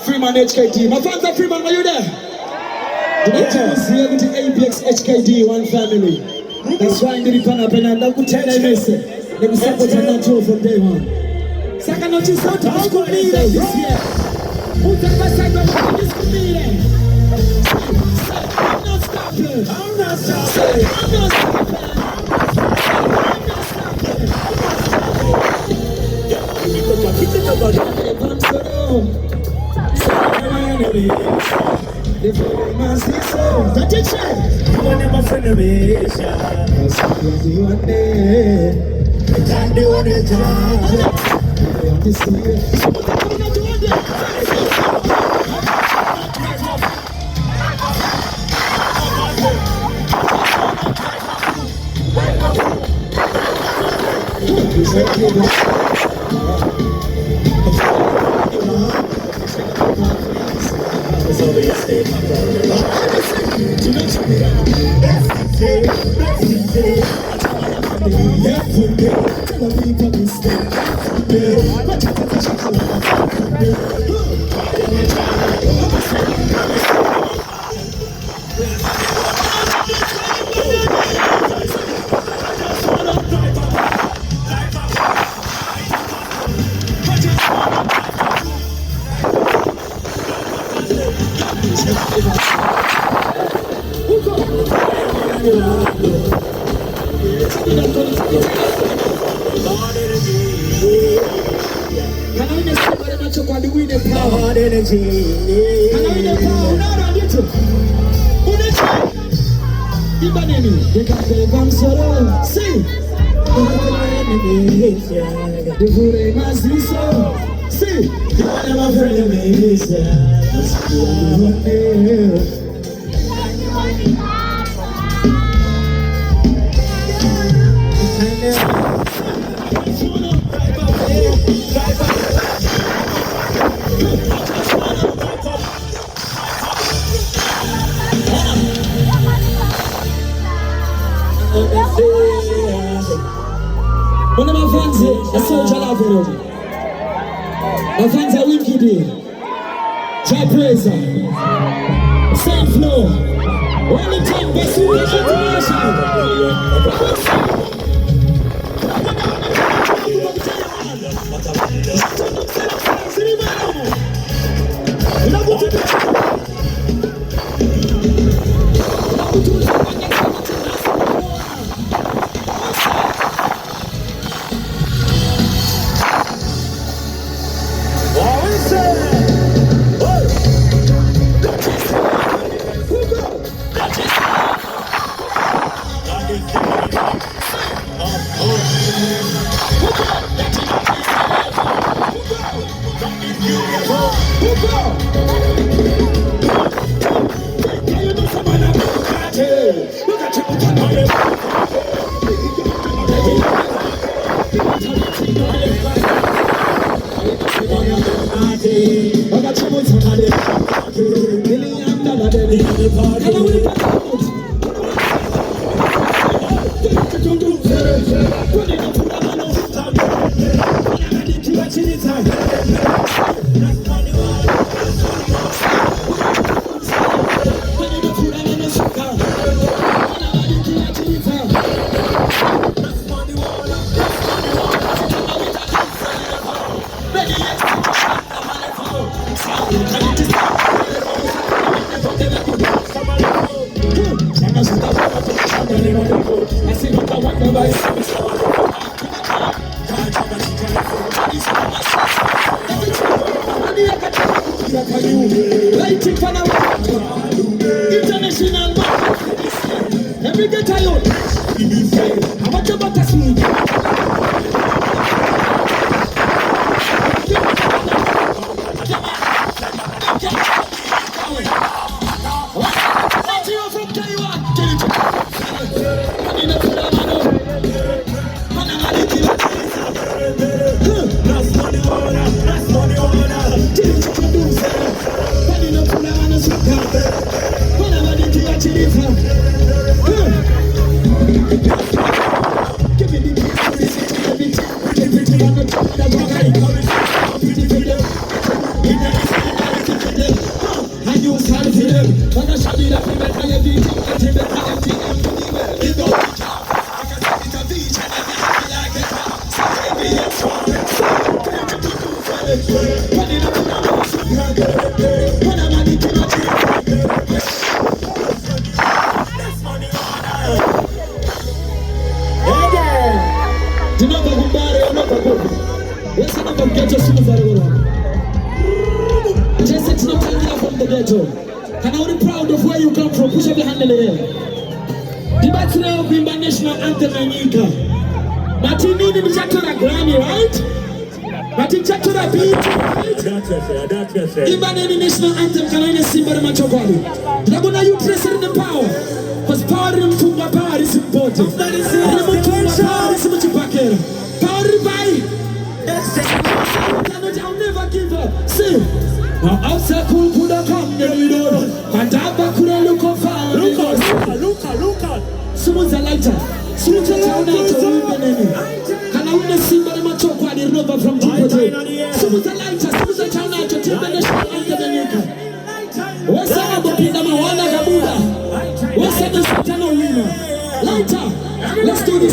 Freeman Hkd. My fans are Freeman, are you there? Yes. We have the ABX Hkd, one family. That's why I'm going to pan up and I'm going to tell you this. Let me support Nutty from day one. Second notice out of school leader this year. Who take my side of this school leader? I'm not stopping. I'm not stopping. I'm not stopping. One of my friends here, I saw Jalavo. My friends are Hkd. Try praise her. Same flow. Only time, best you wish it to international market. Every day tired. How much about us? And I'm proud of where you come from. Push up your hand in the air. The battle of the national anthem in Inca. Martin need to check to the Grammy, right? Martin check to the beat, right? Even in the national anthem, can I see very much about it? I'm gonna you press it in the power. Because power in the power is important. That is it. Power is much back here. Power by. I'll never give up. See. Outside cool could have come, you know. But I could have look up. Look at. Someone's a lighter. Someone's a town out to women. And I want to see very much of what they rover from Tipper. Someone's a lighter. Someone's a town out to Tipper. What's up, the Pina Mawana Gabuda? What's up, the Satano Rima? Lighter. Let's do this.